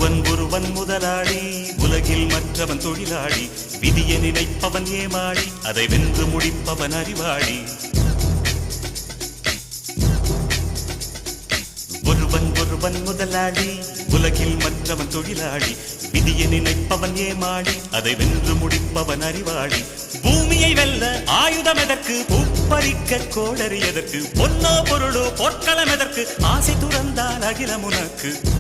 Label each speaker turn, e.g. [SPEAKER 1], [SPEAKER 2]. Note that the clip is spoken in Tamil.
[SPEAKER 1] ஒருவன் முதலாளி, உலகில் மற்றவன் தொழிலாளி. விதியை நினைப்பவன் ஏமாளி, அதை வென்று முடிப்பவன் அறிவாளி. ஒருவன் முதலாளி, உலகில் மற்றவன் தொழிலாளி. விதியை நினைப்பவன் ஏமாளி, அதை வென்று முடிப்பவன் அறிவாளி. பூமியை வெல்ல ஆயுதம் எதற்கு, பூப்பறிக்க கோடரி எதற்கு, பொன்னோ பொருளோ பொற்களம் எதற்கு, ஆசை துறந்தால் அகிலம் உனக்கு.